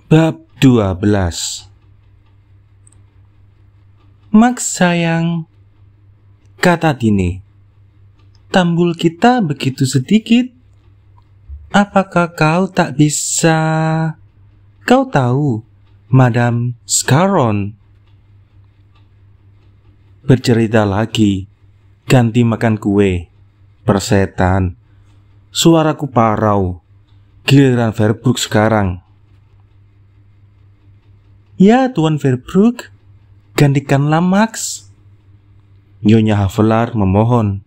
Bab 12. Max sayang, kata Tine, tambul kita begitu sedikit. Apakah kau tak bisa? Kau tahu, Madame Scarron bercerita lagi, ganti makan kue, persetan. Suaraku parau, giliran Verbrook sekarang. Ya, Tuan Verbrook, gantikanlah Max, Nyonya Havelar memohon.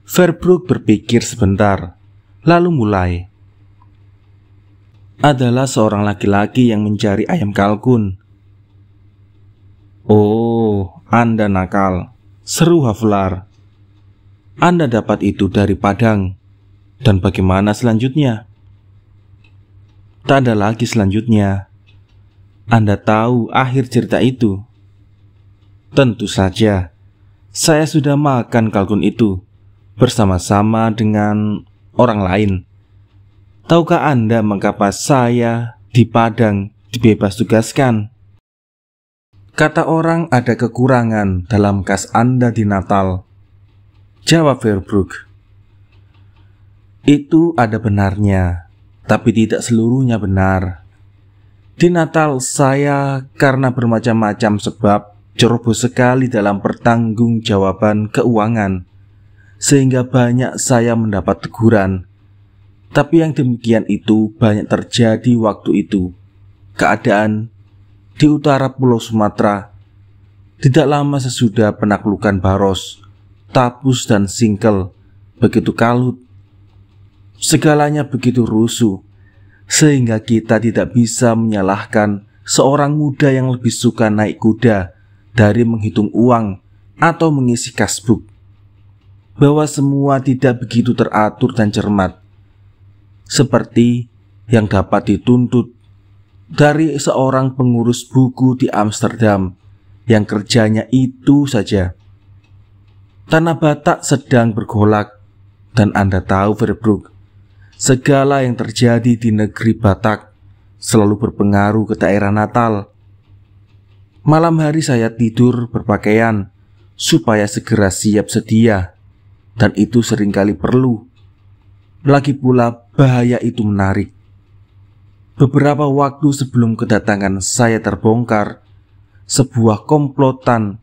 Verbrook berpikir sebentar, lalu mulai. Adalah seorang laki-laki yang mencari ayam kalkun. Oh, Anda nakal, seru Havelar. Anda dapat itu dari Padang. Dan bagaimana selanjutnya? Tak ada lagi selanjutnya. Anda tahu akhir cerita itu? Tentu saja. Saya sudah makan kalkun itu bersama-sama dengan orang lain. Tahukah Anda mengapa saya di Padang dibebas tugaskan? Kata orang ada kekurangan dalam kas Anda di Natal, jawab Verbrook. Itu ada benarnya, tapi tidak seluruhnya benar. Di Natal saya karena bermacam-macam sebab ceroboh sekali dalam pertanggungjawaban keuangan, sehingga banyak saya mendapat teguran. Tapi yang demikian itu banyak terjadi waktu itu. Keadaan di utara Pulau Sumatera, tidak lama sesudah penaklukan Baros, Tapus dan Singkel, begitu kalut. Segalanya begitu rusuh, sehingga kita tidak bisa menyalahkan seorang muda yang lebih suka naik kuda dari menghitung uang atau mengisi kasbuk. Bahwa semua tidak begitu teratur dan cermat, seperti yang dapat dituntut dari seorang pengurus buku di Amsterdam yang kerjanya itu saja. Tanah Batak sedang bergolak, dan Anda tahu Verbrook, segala yang terjadi di negeri Batak selalu berpengaruh ke daerah Natal. Malam hari saya tidur berpakaian supaya segera siap sedia, dan itu seringkali perlu. Lagi pula bahaya itu menarik. Beberapa waktu sebelum kedatangan saya terbongkar sebuah komplotan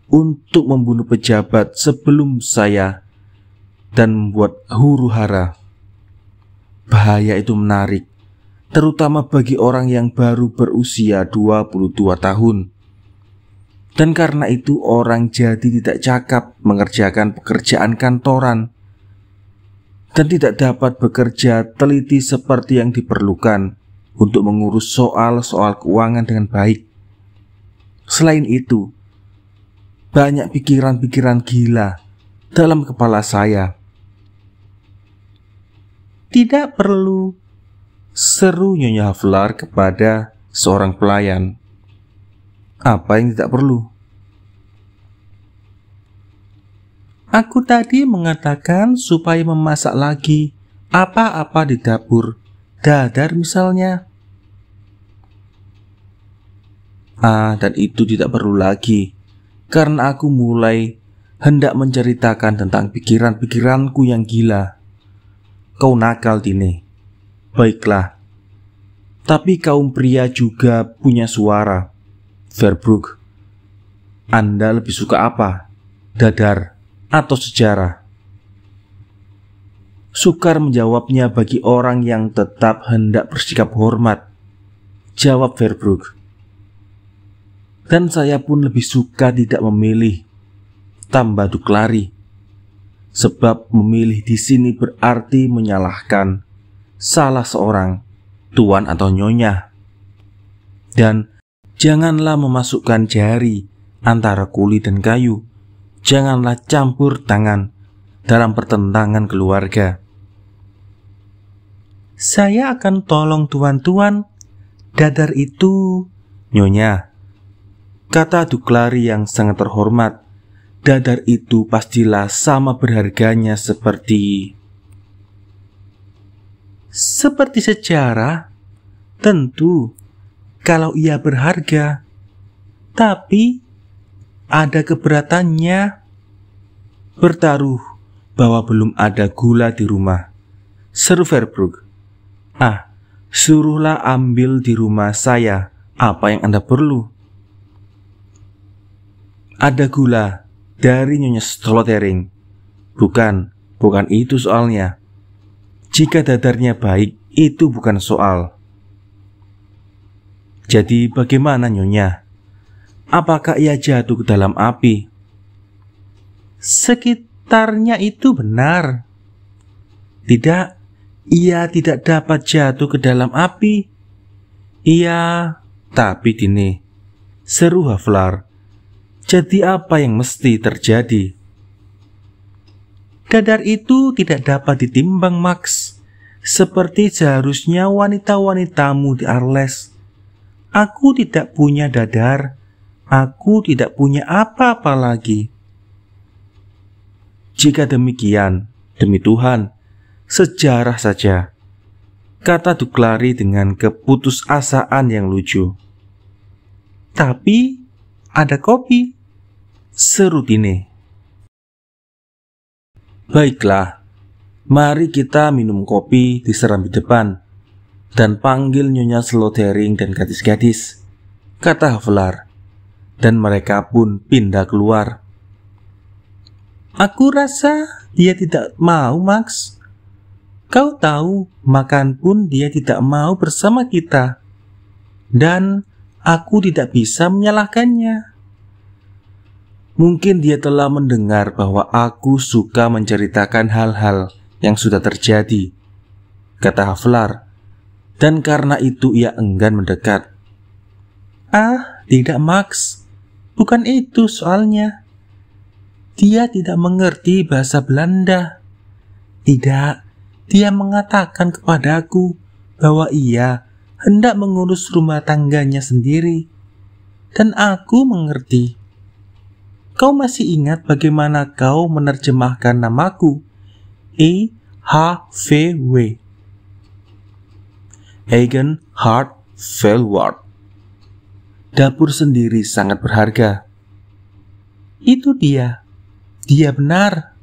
untuk membunuh pejabat sebelum saya dan membuat huru-hara. Bahaya itu menarik, terutama bagi orang yang baru berusia 22 tahun. Dan karena itu orang jadi tidak cakap mengerjakan pekerjaan kantoran dan tidak dapat bekerja teliti seperti yang diperlukan untuk mengurus soal-soal keuangan dengan baik. Selain itu, banyak pikiran-pikiran gila dalam kepala saya. Tidak perlu, seru Nyonya Havelar kepada seorang pelayan. Apa yang tidak perlu? Aku tadi mengatakan supaya memasak lagi apa-apa di dapur, dadar misalnya. Dan itu tidak perlu lagi, karena aku mulai hendak menceritakan tentang pikiran-pikiranku yang gila. Kau nakal, Tine. Baiklah. Tapi kaum pria juga punya suara. Verbrook, Anda lebih suka apa? Dadar atau sejarah? Sukar menjawabnya bagi orang yang tetap hendak bersikap hormat, jawab Verbrook. Dan saya pun lebih suka tidak memilih, tambah Duklari. Sebab memilih di sini berarti menyalahkan salah seorang, tuan atau nyonya. Dan janganlah memasukkan jari antara kulit dan kayu. Janganlah campur tangan dalam pertentangan keluarga. Saya akan tolong tuan-tuan, dadar itu, nyonya, kata Duklari yang sangat terhormat. Dadar itu pastilah sama berharganya seperti sejarah. Tentu, kalau ia berharga. Tapi ada keberatannya. Bertaruh bahwa belum ada gula di rumah, seru Verbrook. Suruhlah ambil di rumah saya apa yang Anda perlu. Ada gula dari Nyonya Slotering. Bukan itu soalnya. Jika dadarnya baik, itu bukan soal. Jadi bagaimana Nyonya? Apakah ia jatuh ke dalam api? Sekitarnya itu benar. Tidak, ia tidak dapat jatuh ke dalam api. Tapi Dini, seru Havlar. Jadi apa yang mesti terjadi? Dadar itu tidak dapat ditimbang, Max. Seperti seharusnya wanita-wanitamu di Arles. Aku tidak punya dadar. Aku tidak punya apa-apa lagi. Jika demikian, demi Tuhan, sejarah saja, kata Duklari dengan keputusasaan yang lucu. Tapi ada kopi, seru Tine. Baiklah, mari kita minum kopi di serambi depan dan panggil Nyonya Slotering dan gadis-gadis, kata Havlar, dan mereka pun pindah keluar. Aku rasa dia tidak mau, Max. Kau tahu, makan pun dia tidak mau bersama kita. Dan aku tidak bisa menyalahkannya. Mungkin dia telah mendengar bahwa aku suka menceritakan hal-hal yang sudah terjadi, kata Havlar, dan karena itu ia enggan mendekat. Tidak Max, bukan itu soalnya. Dia tidak mengerti bahasa Belanda. Tidak, dia mengatakan kepadaku bahwa ia hendak mengurus rumah tangganya sendiri. Dan aku mengerti. Kau masih ingat bagaimana kau menerjemahkan namaku? E.H.V.W. Hagen Hart Velward. Dapur sendiri sangat berharga. Itu dia. Dia benar.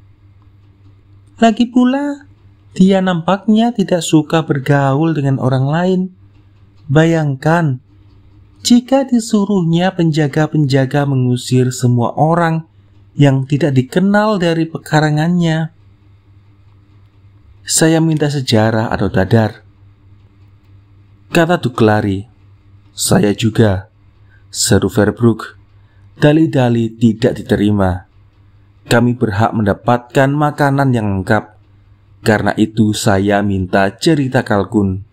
Lagi pula, dia nampaknya tidak suka bergaul dengan orang lain. Bayangkan, jika disuruhnya penjaga-penjaga mengusir semua orang yang tidak dikenal dari pekarangannya. Saya minta sejarah atau dadar, kata Duklari. Saya juga, seru Verbrook. Dali-dali tidak diterima. Kami berhak mendapatkan makanan yang lengkap. Karena itu saya minta cerita kalkun.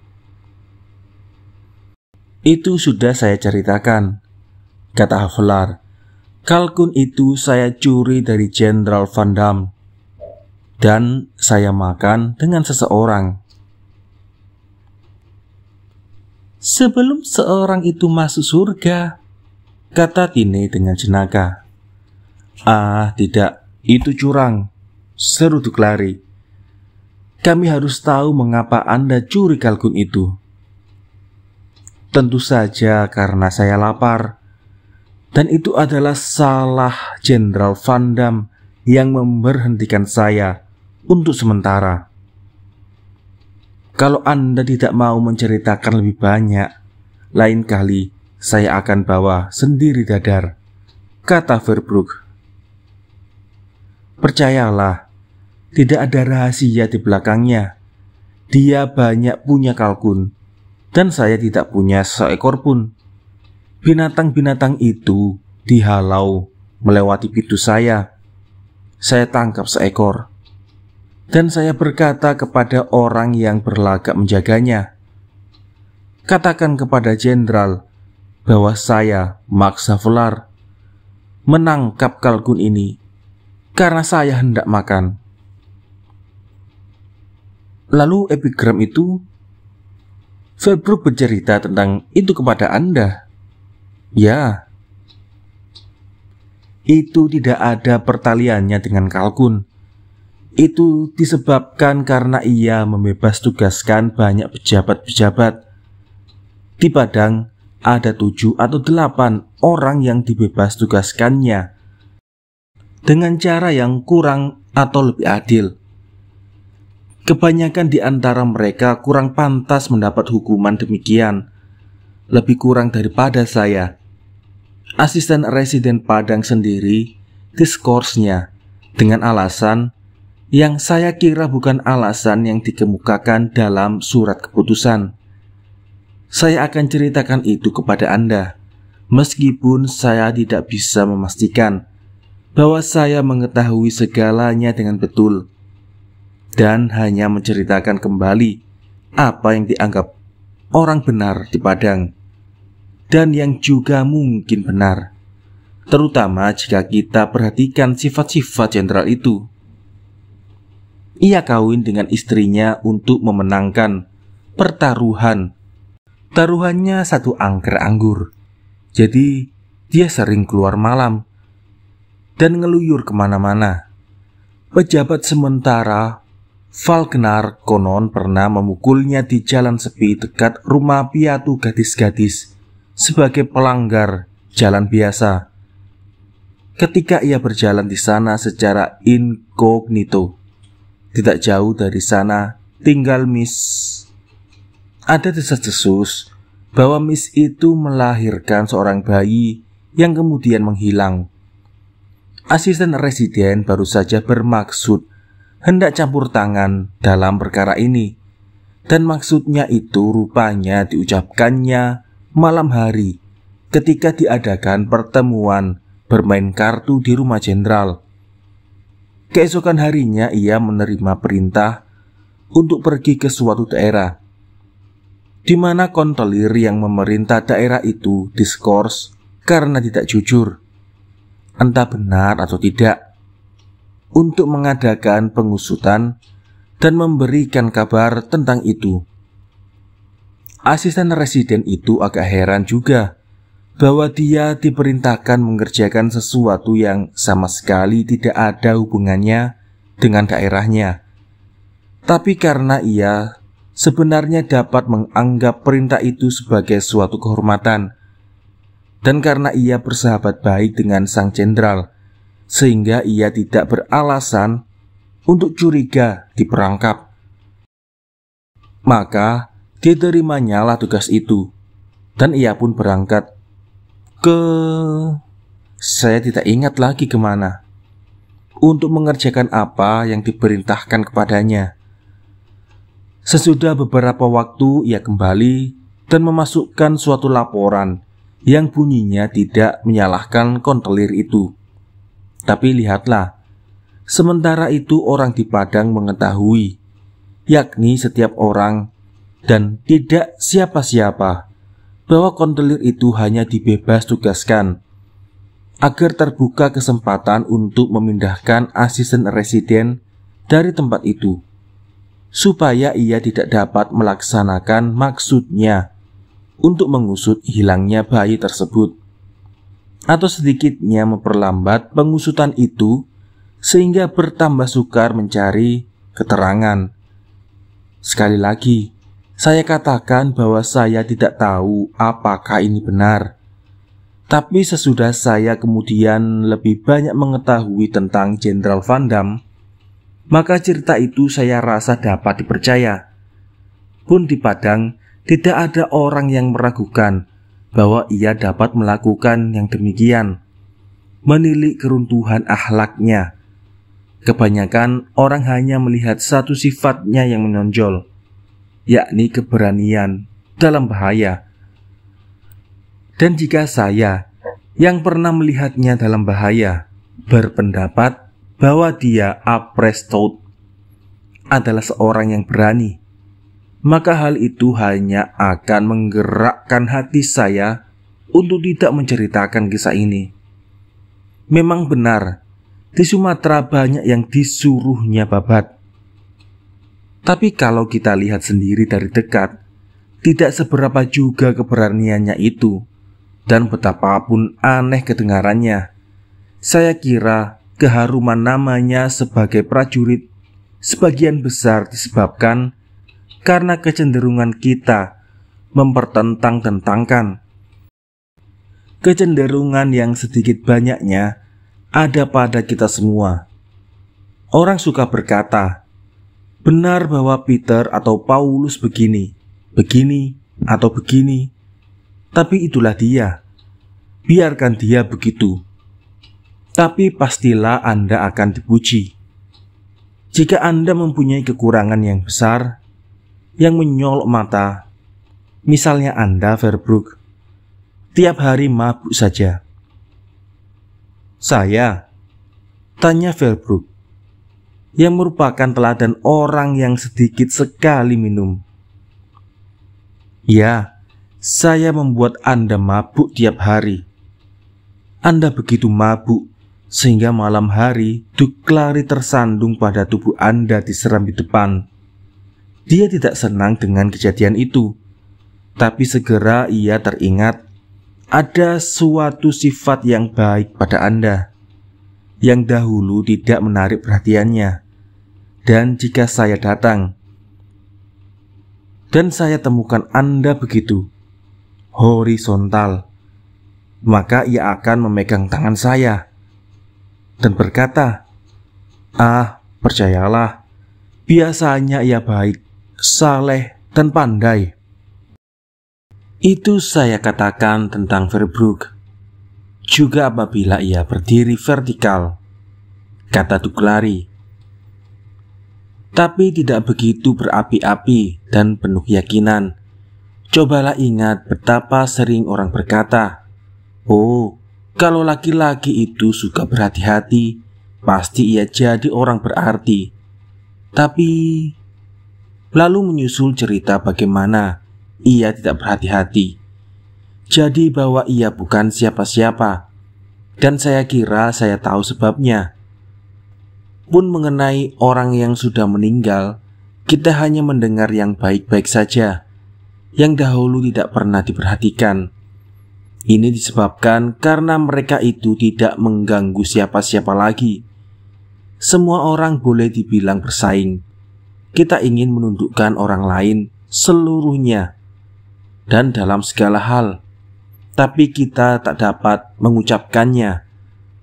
Itu sudah saya ceritakan, kata Havlar. Kalkun itu saya curi dari Jenderal Van Damme. Dan saya makan dengan seseorang. Sebelum seorang itu masuk surga, kata Tine dengan jenaka. Tidak, itu curang, seru Duklari. Kami harus tahu mengapa Anda curi kalkun itu. Tentu saja karena saya lapar. Dan itu adalah salah Jenderal Van Damme yang memberhentikan saya untuk sementara. Kalau Anda tidak mau menceritakan lebih banyak, lain kali saya akan bawa sendiri dadar, kata Verbrook. Percayalah, tidak ada rahasia di belakangnya. Dia banyak punya kalkun, dan saya tidak punya seekor pun. Binatang-binatang itu dihalau melewati pintu saya. Saya tangkap seekor, dan saya berkata kepada orang yang berlagak menjaganya, katakan kepada jenderal bahwa saya, Max Havlar, menangkap kalkun ini karena saya hendak makan. Lalu epigram itu, Verbrook bercerita tentang itu kepada Anda. Ya, itu tidak ada pertaliannya dengan kalkun. Itu disebabkan karena ia membebas tugaskan banyak pejabat-pejabat. Di Padang ada 7 atau 8 orang yang dibebas tugaskannya dengan cara yang kurang atau lebih adil. Kebanyakan di antara mereka kurang pantas mendapat hukuman demikian, lebih kurang daripada saya. Asisten Residen Padang sendiri diskorsnya dengan alasan yang saya kira bukan alasan yang dikemukakan dalam surat keputusan. Saya akan ceritakan itu kepada Anda, meskipun saya tidak bisa memastikan bahwa saya mengetahui segalanya dengan betul, dan hanya menceritakan kembali apa yang dianggap orang benar di Padang, dan yang juga mungkin benar, terutama jika kita perhatikan sifat-sifat jenderal itu. Ia kawin dengan istrinya untuk memenangkan pertaruhan. Taruhannya 1 angker anggur. Jadi dia sering keluar malam dan ngeluyur kemana-mana. Pejabat sementara Falkenar konon pernah memukulnya di jalan sepi dekat rumah piatu gadis-gadis sebagai pelanggar jalan biasa. Ketika ia berjalan di sana secara inkognito, tidak jauh dari sana tinggal Miss. Ada desas-desus bahwa Miss itu melahirkan seorang bayi yang kemudian menghilang. Asisten Residen baru saja bermaksud hendak campur tangan dalam perkara ini, dan maksudnya itu rupanya diucapkannya malam hari ketika diadakan pertemuan bermain kartu di rumah jenderal. Keesokan harinya ia menerima perintah untuk pergi ke suatu daerah, di mana kontelir yang memerintah daerah itu diskors karena tidak jujur, entah benar atau tidak, untuk mengadakan pengusutan dan memberikan kabar tentang itu. Asisten Residen itu agak heran juga bahwa dia diperintahkan mengerjakan sesuatu yang sama sekali tidak ada hubungannya dengan daerahnya. Tapi karena ia sebenarnya dapat menganggap perintah itu sebagai suatu kehormatan, dan karena ia bersahabat baik dengan sang jenderal, sehingga ia tidak beralasan untuk curiga diperangkap, maka diterimanya tugas itu, dan ia pun berangkat saya tidak ingat lagi kemana, untuk mengerjakan apa yang diperintahkan kepadanya. Sesudah beberapa waktu ia kembali dan memasukkan suatu laporan yang bunyinya tidak menyalahkan kontelir itu. Tapi lihatlah, sementara itu orang di Padang mengetahui, yakni setiap orang dan tidak siapa-siapa, bahwa kontelir itu hanya dibebas tugaskan agar terbuka kesempatan untuk memindahkan asisten residen dari tempat itu, supaya ia tidak dapat melaksanakan maksudnya untuk mengusut hilangnya bayi tersebut, atau sedikitnya memperlambat pengusutan itu sehingga bertambah sukar mencari keterangan. Sekali lagi, saya katakan bahwa saya tidak tahu apakah ini benar. Tapi sesudah saya kemudian lebih banyak mengetahui tentang Jenderal Van Damme, maka cerita itu saya rasa dapat dipercaya. Pun di Padang tidak ada orang yang meragukan bahwa ia dapat melakukan yang demikian, menilik keruntuhan akhlaknya. Kebanyakan orang hanya melihat satu sifatnya yang menonjol, yakni keberanian dalam bahaya. Dan jika saya yang pernah melihatnya dalam bahaya berpendapat bahwa dia Aprestout adalah seorang yang berani, maka hal itu hanya akan menggerakkan hati saya untuk tidak menceritakan kisah ini. Memang benar, di Sumatera banyak yang disuruhnya babat. Tapi kalau kita lihat sendiri dari dekat, tidak seberapa juga keberaniannya itu, dan betapapun aneh kedengarannya. Saya kira keharuman namanya sebagai prajurit sebagian besar disebabkan karena kecenderungan kita mempertentang-tentangkan kecenderungan yang sedikit banyaknya ada pada kita semua. Orang suka berkata, benar bahwa Peter atau Paulus begini, atau begini. Tapi itulah dia. Biarkan dia begitu. Tapi pastilah Anda akan dipuji. Jika Anda mempunyai kekurangan yang besar, yang menyolok mata, misalnya Anda, Verbrook, tiap hari mabuk saja. Saya, tanya Verbrook, yang merupakan teladan orang yang sedikit sekali minum. Ya, saya membuat Anda mabuk tiap hari. Anda begitu mabuk sehingga malam hari Duclari tersandung pada tubuh Anda diseram di depan. Dia tidak senang dengan kejadian itu, tapi segera ia teringat ada suatu sifat yang baik pada Anda yang dahulu tidak menarik perhatiannya. Dan jika saya datang dan saya temukan Anda begitu horizontal, maka ia akan memegang tangan saya dan berkata, percayalah, biasanya ia baik, saleh, dan pandai. Itu saya katakan tentang Verbrook. Juga apabila ia berdiri vertikal, kata Duclari. Tapi tidak begitu berapi-api dan penuh keyakinan. Cobalah ingat betapa sering orang berkata, oh, kalau laki-laki itu suka berhati-hati, pasti ia jadi orang berarti. Tapi lalu menyusul cerita bagaimana ia tidak berhati-hati, jadi bahwa ia bukan siapa-siapa. Dan saya kira saya tahu sebabnya. Pun mengenai orang yang sudah meninggal, kita hanya mendengar yang baik-baik saja, yang dahulu tidak pernah diperhatikan. Ini disebabkan karena mereka itu tidak mengganggu siapa-siapa lagi. Semua orang boleh dibilang bersaing. Kita ingin menundukkan orang lain seluruhnya dan dalam segala hal, tapi kita tak dapat mengucapkannya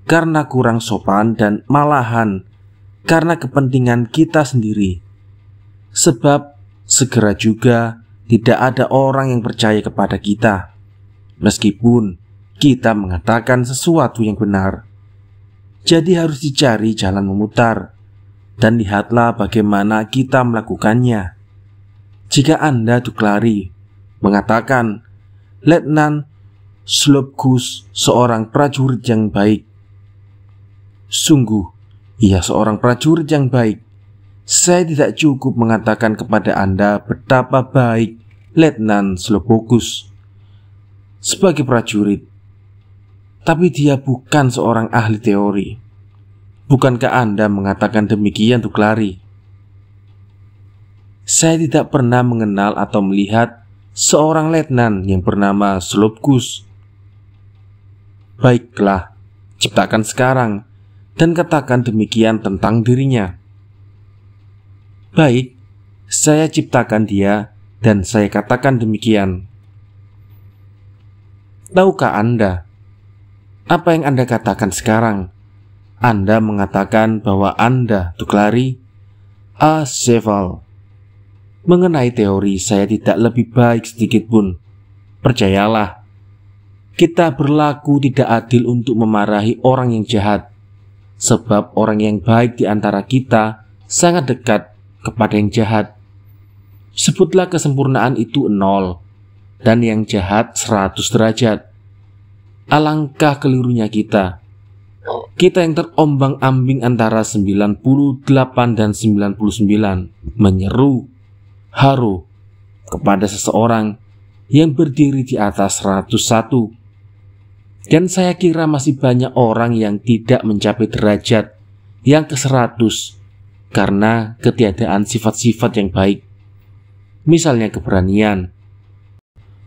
karena kurang sopan dan malahan karena kepentingan kita sendiri. Sebab segera juga tidak ada orang yang percaya kepada kita, meskipun kita mengatakan sesuatu yang benar. Jadi harus dicari jalan memutar, dan lihatlah bagaimana kita melakukannya. Jika Anda, Duclari, mengatakan Letnan Slobkus seorang prajurit yang baik, sungguh ia seorang prajurit yang baik. Saya tidak cukup mengatakan kepada Anda betapa baik Letnan Slobkus sebagai prajurit, tapi dia bukan seorang ahli teori. Bukankah Anda mengatakan demikian, Duclari? Saya tidak pernah mengenal atau melihat seorang letnan yang bernama Slobkus. Baiklah, ciptakan sekarang dan katakan demikian tentang dirinya. Baik, saya ciptakan dia dan saya katakan demikian. Tahukah Anda apa yang Anda katakan sekarang? Anda mengatakan bahwa Anda, Duclari, aseval. Mengenai teori saya tidak lebih baik sedikit pun. Percayalah, kita berlaku tidak adil untuk memarahi orang yang jahat, sebab orang yang baik di antara kita sangat dekat kepada yang jahat. Sebutlah kesempurnaan itu 0 dan yang jahat 100 derajat. Alangkah kelirunya kita yang terombang-ambing antara 98 dan 99 menyeru haru kepada seseorang yang berdiri di atas 101. Dan saya kira masih banyak orang yang tidak mencapai derajat yang ke-100 karena ketiadaan sifat-sifat yang baik. Misalnya keberanian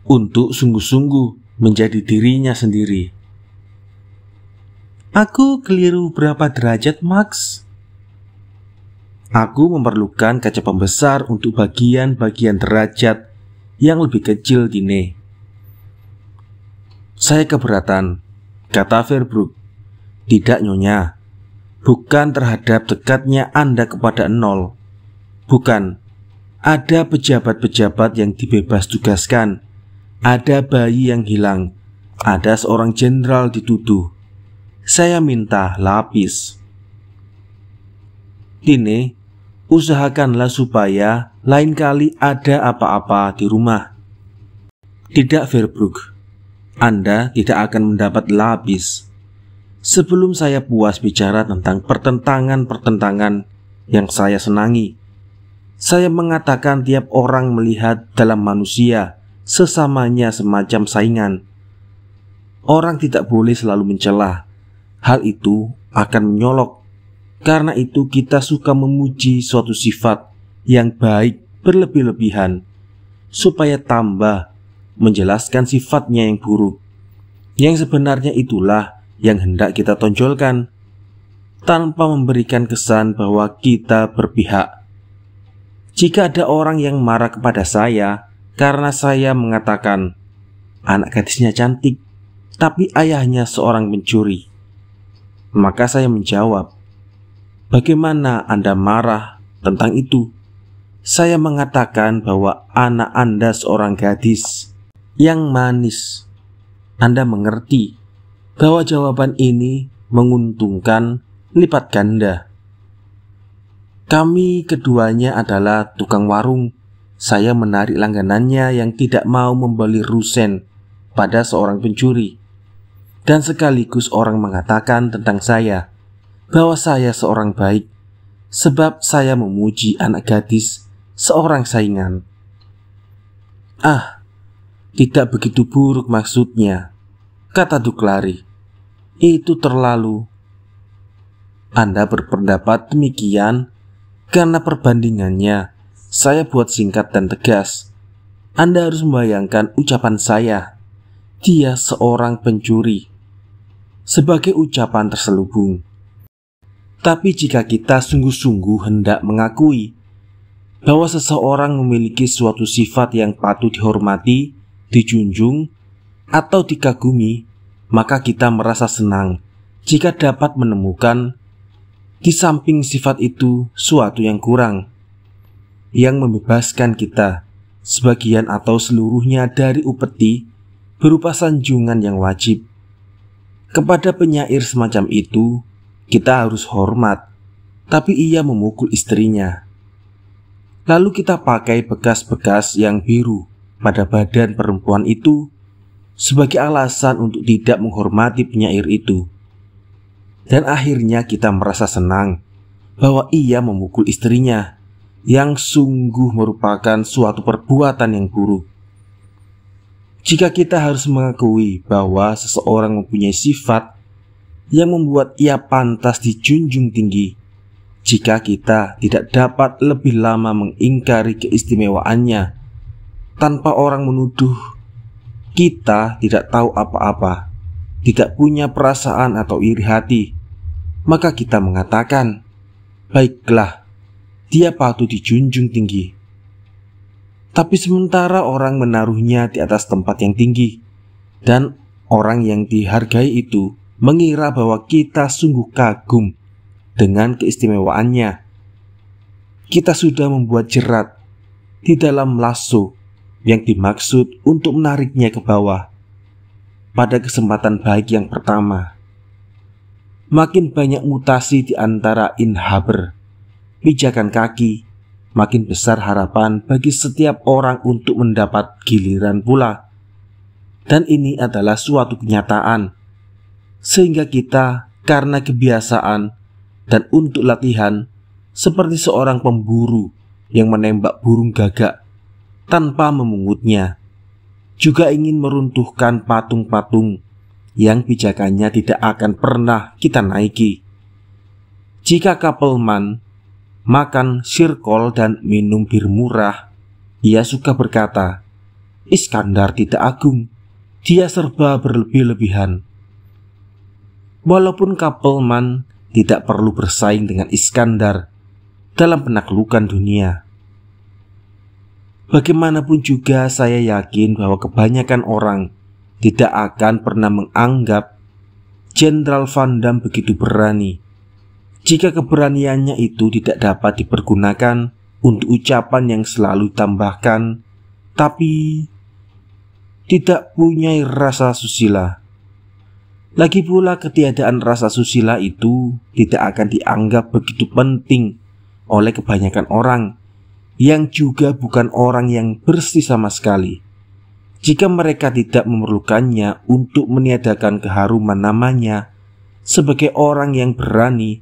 untuk sungguh-sungguh menjadi dirinya sendiri. Aku keliru berapa derajat, Max? Aku memerlukan kaca pembesar untuk bagian-bagian derajat yang lebih kecil, Dine. Saya keberatan, kata Verbrook. Tidak, Nyonya. Bukan terhadap dekatnya Anda kepada Nol. Bukan. Ada pejabat-pejabat yang dibebas tugaskan. Ada bayi yang hilang. Ada seorang jenderal dituduh. Saya minta lapis. Ini, usahakanlah supaya lain kali ada apa-apa di rumah. Tidak, Verbrook. Anda tidak akan mendapat lapis. Sebelum saya puas bicara tentang pertentangan-pertentangan yang saya senangi, saya mengatakan tiap orang melihat dalam manusia sesamanya semacam saingan. Orang tidak boleh selalu mencela. Hal itu akan menyolok. Karena itu kita suka memuji suatu sifat yang baik berlebih-lebihan, supaya tambah menjelaskan sifatnya yang buruk. Yang sebenarnya itulah yang hendak kita tonjolkan, tanpa memberikan kesan bahwa kita berpihak. Jika ada orang yang marah kepada saya karena saya mengatakan anak gadisnya cantik, tapi ayahnya seorang pencuri, maka saya menjawab, bagaimana Anda marah tentang itu? Saya mengatakan bahwa anak Anda seorang gadis yang manis. Anda mengerti bahwa jawaban ini menguntungkan lipat ganda. Kami keduanya adalah tukang warung. Saya menarik langganannya yang tidak mau membeli rusen pada seorang pencuri. Dan sekaligus orang mengatakan tentang saya bahwa saya seorang baik, sebab saya memuji anak gadis seorang saingan. Tidak begitu buruk maksudnya, kata Duklari. Itu terlalu. Anda berpendapat demikian karena perbandingannya saya buat singkat dan tegas. Anda harus membayangkan ucapan saya, dia seorang pencuri, sebagai ucapan terselubung. Tapi jika kita sungguh-sungguh hendak mengakui bahwa seseorang memiliki suatu sifat yang patut dihormati, dijunjung, atau dikagumi, maka kita merasa senang jika dapat menemukan di samping sifat itu suatu yang kurang, yang membebaskan kita sebagian atau seluruhnya dari upeti berupa sanjungan yang wajib. Kepada penyair semacam itu kita harus hormat, tapi ia memukul istrinya. Lalu kita pakai bekas-bekas yang biru pada badan perempuan itu sebagai alasan untuk tidak menghormati penyair itu. Dan akhirnya kita merasa senang bahwa ia memukul istrinya, yang sungguh merupakan suatu perbuatan yang buruk. Jika kita harus mengakui bahwa seseorang mempunyai sifat yang membuat ia pantas dijunjung tinggi, jika kita tidak dapat lebih lama mengingkari keistimewaannya tanpa orang menuduh kita tidak tahu apa-apa, tidak punya perasaan atau iri hati, maka kita mengatakan, baiklah, dia patut dijunjung tinggi. Tapi sementara orang menaruhnya di atas tempat yang tinggi, dan orang yang dihargai itu mengira bahwa kita sungguh kagum dengan keistimewaannya, kita sudah membuat jerat di dalam lasso yang dimaksud untuk menariknya ke bawah. Pada kesempatan baik yang pertama, makin banyak mutasi di antara inhaber, pijakan kaki, makin besar harapan bagi setiap orang untuk mendapat giliran pula. Dan ini adalah suatu kenyataan, sehingga kita karena kebiasaan dan untuk latihan, seperti seorang pemburu yang menembak burung gagak tanpa memungutnya, juga ingin meruntuhkan patung-patung yang pijakannya tidak akan pernah kita naiki. Jika Kapelman makan sirkol dan minum bir murah, ia suka berkata, Iskandar tidak agung, dia serba berlebih-lebihan. Walaupun Kapelman tidak perlu bersaing dengan Iskandar dalam penaklukan dunia, bagaimanapun juga saya yakin bahwa kebanyakan orang tidak akan pernah menganggap Jenderal Van Damme begitu berani jika keberaniannya itu tidak dapat dipergunakan untuk ucapan yang selalu ditambahkan tapi tidak punya rasa susila. Lagi pula ketiadaan rasa susila itu tidak akan dianggap begitu penting oleh kebanyakan orang yang juga bukan orang yang bersih sama sekali. Jika mereka tidak memerlukannya untuk meniadakan keharuman namanya sebagai orang yang berani,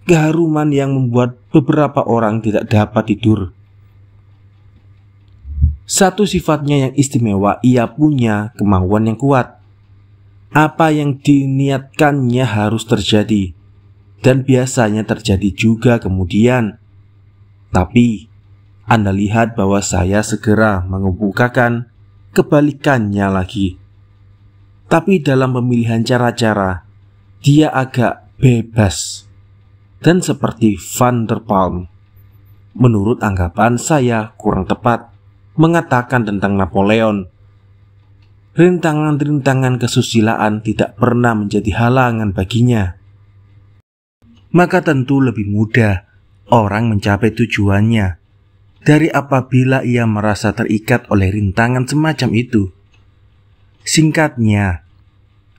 keharuman yang membuat beberapa orang tidak dapat tidur. Satu sifatnya yang istimewa, ia punya kemauan yang kuat. Apa yang diniatkannya harus terjadi, dan biasanya terjadi juga kemudian. Tapi Anda lihat bahwa saya segera mengemukakan kebalikannya lagi. Tapi dalam pemilihan cara-cara, dia agak bebas. Dan seperti Van der Palm, menurut anggapan saya kurang tepat mengatakan tentang Napoleon, rintangan-rintangan kesusilaan tidak pernah menjadi halangan baginya. Maka tentu lebih mudah orang mencapai tujuannya dari apabila ia merasa terikat oleh rintangan semacam itu. Singkatnya,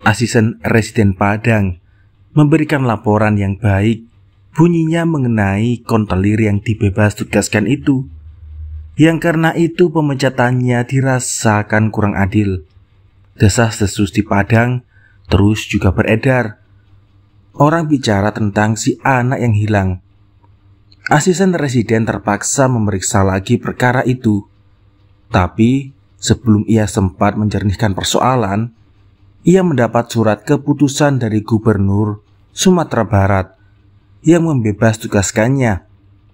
asisten residen Padang memberikan laporan yang baik bunyinya mengenai kontelir yang dibebas tugaskan itu, yang karena itu pemecatannya dirasakan kurang adil. Desas-desus di Padang terus juga beredar. Orang bicara tentang si anak yang hilang. Asisten residen terpaksa memeriksa lagi perkara itu. Tapi sebelum ia sempat menjernihkan persoalan, ia mendapat surat keputusan dari Gubernur Sumatera Barat yang membebas tugaskannya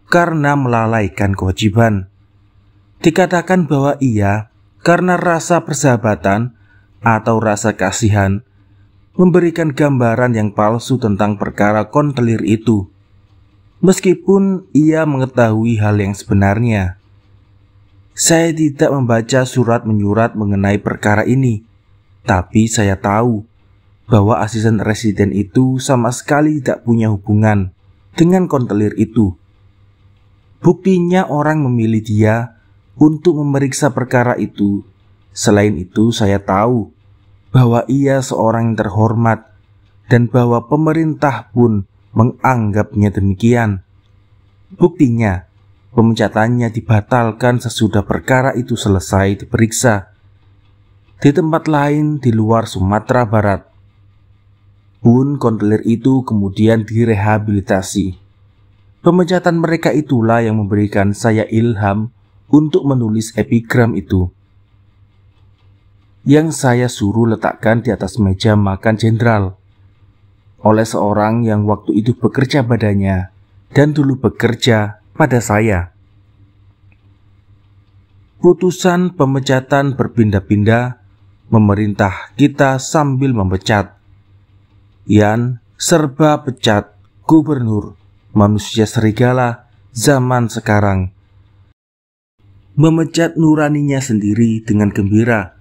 karena melalaikan kewajiban. Dikatakan bahwa ia karena rasa persahabatan atau rasa kasihan memberikan gambaran yang palsu tentang perkara kontelir itu, meskipun ia mengetahui hal yang sebenarnya. Saya tidak membaca surat menyurat mengenai perkara ini, tapi saya tahu bahwa asisten residen itu sama sekali tidak punya hubungan dengan kontelir itu. Buktinya orang memilih dia untuk memeriksa perkara itu. Selain itu, saya tahu bahwa ia seorang yang terhormat dan bahwa pemerintah pun menganggapnya demikian. Buktinya, pemecatannya dibatalkan sesudah perkara itu selesai diperiksa di tempat lain di luar Sumatera Barat. Pun kontelir itu kemudian direhabilitasi. Pemecatan mereka itulah yang memberikan saya ilham untuk menulis epigram itu, yang saya suruh letakkan di atas meja makan jenderal oleh seorang yang waktu itu bekerja padanya dan dulu bekerja pada saya. Putusan pemecatan berpindah-pindah memerintah kita sambil memecat. Yan serba pecat gubernur, manusia serigala zaman sekarang. Memecat nuraninya sendiri dengan gembira.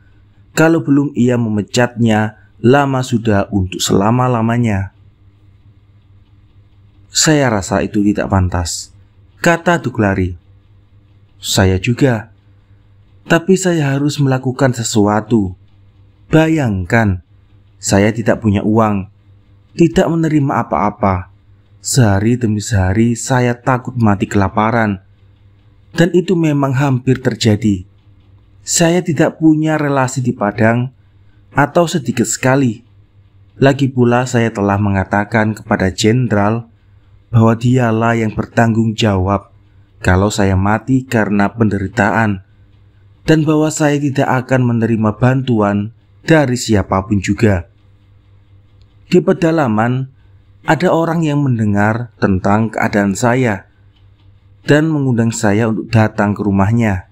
Kalau belum ia memecatnya lama sudah untuk selama-lamanya. Saya rasa itu tidak pantas, kata Duglari. Saya juga. Tapi saya harus melakukan sesuatu. Bayangkan, saya tidak punya uang, tidak menerima apa-apa. Sehari demi sehari saya takut mati kelaparan. Dan itu memang hampir terjadi. Saya tidak punya relasi di Padang, atau sedikit sekali. Lagi pula saya telah mengatakan kepada jenderal bahwa dialah yang bertanggung jawab kalau saya mati karena penderitaan, dan bahwa saya tidak akan menerima bantuan dari siapapun juga. Di pedalaman ada orang yang mendengar tentang keadaan saya dan mengundang saya untuk datang ke rumahnya.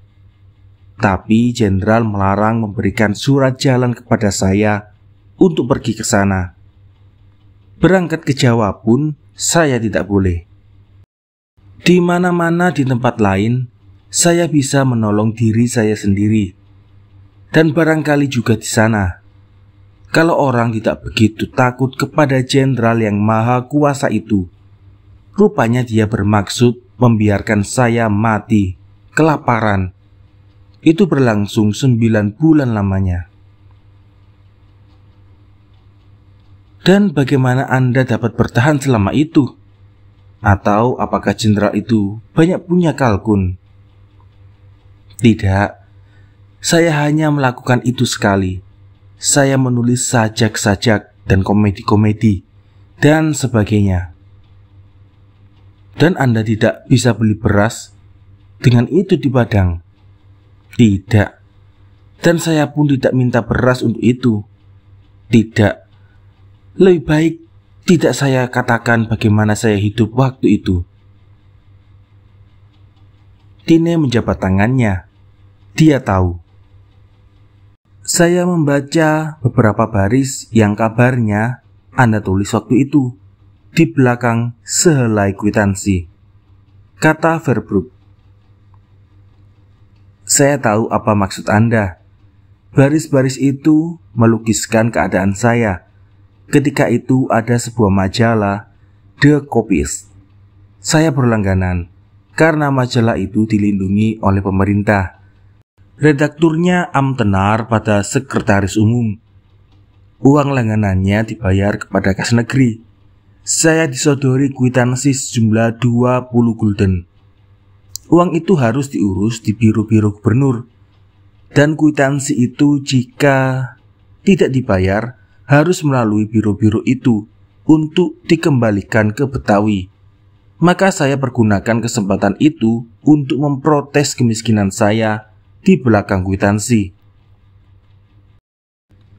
Tapi jenderal melarang memberikan surat jalan kepada saya untuk pergi ke sana. Berangkat ke Jawa pun saya tidak boleh. Di mana-mana di tempat lain, saya bisa menolong diri saya sendiri. Dan barangkali juga di sana, kalau orang tidak begitu takut kepada jenderal yang maha kuasa itu, rupanya dia bermaksud membiarkan saya mati kelaparan. Itu berlangsung 9 bulan lamanya. Dan bagaimana Anda dapat bertahan selama itu? Atau apakah jenderal itu banyak punya kalkun? Tidak, saya hanya melakukan itu sekali. Saya menulis sajak-sajak dan komedi-komedi dan sebagainya. Dan Anda tidak bisa beli beras dengan itu di Padang? Tidak. Dan saya pun tidak minta beras untuk itu. Tidak. Lebih baik tidak saya katakan bagaimana saya hidup waktu itu. Tine menjabat tangannya. Dia tahu. Saya membaca beberapa baris yang kabarnya Anda tulis waktu itu di belakang sehelai kwitansi, kata Verbroek. Saya tahu apa maksud Anda. Baris-baris itu melukiskan keadaan saya. Ketika itu ada sebuah majalah, The Copist. Saya berlangganan karena majalah itu dilindungi oleh pemerintah. Redakturnya amtenar pada sekretaris umum. Uang langganannya dibayar kepada kas negeri. Saya disodori kwitansi sejumlah 20 gulden. Uang itu harus diurus di biro-biro gubernur. Dan kwitansi itu jika tidak dibayar harus melalui biro-biro itu untuk dikembalikan ke Betawi. Maka saya pergunakan kesempatan itu untuk memprotes kemiskinan saya di belakang kwitansi.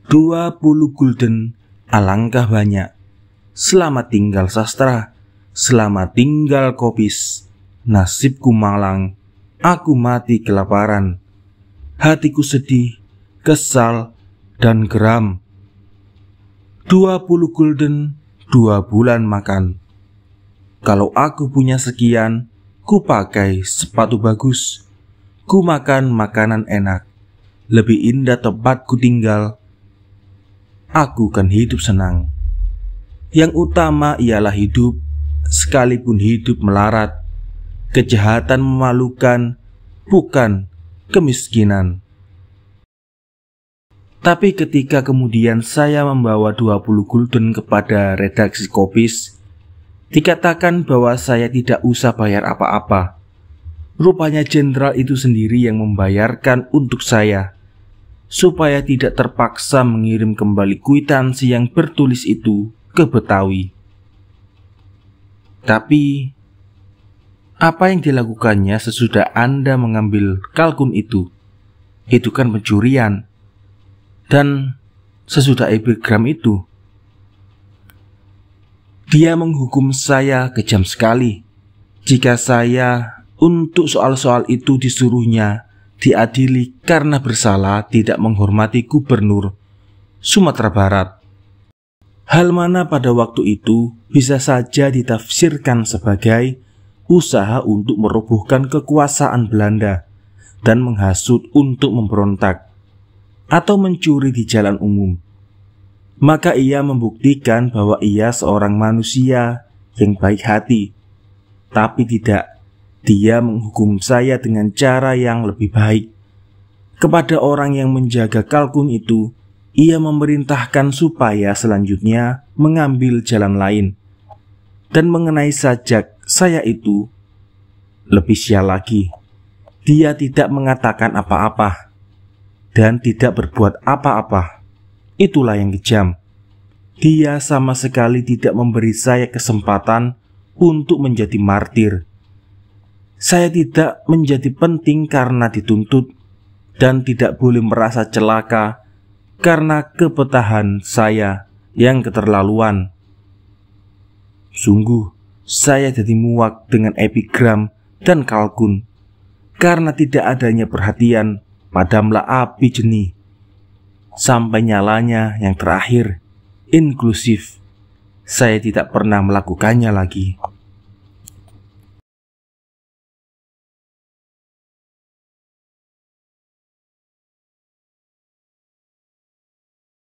20 gulden alangkah banyak. Selamat tinggal sastra, selamat tinggal kopis. Nasibku malang, aku mati kelaparan. Hatiku sedih, kesal, dan geram. 20 gulden, 2 bulan makan. Kalau aku punya sekian, ku pakai sepatu bagus. Ku makan makanan enak. Lebih indah tempatku tinggal. Aku kan hidup senang. Yang utama ialah hidup, sekalipun hidup melarat. Kejahatan memalukan, bukan kemiskinan. Tapi ketika kemudian saya membawa 20 gulden kepada redaksi Kopis, dikatakan bahwa saya tidak usah bayar apa-apa. Rupanya jenderal itu sendiri yang membayarkan untuk saya, supaya tidak terpaksa mengirim kembali kwitansi yang bertulis itu ke Betawi. Tapi apa yang dilakukannya sesudah Anda mengambil kalkun itu? Itu kan pencurian. Dan sesudah epigram itu, dia menghukum saya kejam sekali. Jika saya untuk soal-soal itu disuruhnya diadili karena bersalah tidak menghormati gubernur Sumatera Barat. Hal mana pada waktu itu bisa saja ditafsirkan sebagai usaha untuk merobohkan kekuasaan Belanda dan menghasut untuk memberontak atau mencuri di jalan umum. Maka ia membuktikan bahwa ia seorang manusia yang baik hati. Tapi tidak, dia menghukum saya dengan cara yang lebih baik. Kepada orang yang menjaga kalkun itu, ia memerintahkan supaya selanjutnya mengambil jalan lain. Dan mengenai sajak saya itu, lebih sial lagi. Dia tidak mengatakan apa-apa dan tidak berbuat apa-apa. Itulah yang kejam. Dia sama sekali tidak memberi saya kesempatan untuk menjadi martir. Saya tidak menjadi penting karena dituntut dan tidak boleh merasa celaka karena kepetahan saya yang keterlaluan. Sungguh, saya jadi muak dengan epigram dan kalkun. Karena tidak adanya perhatian, padamlah api jenih. Sampai nyalanya yang terakhir, inklusif. Saya tidak pernah melakukannya lagi.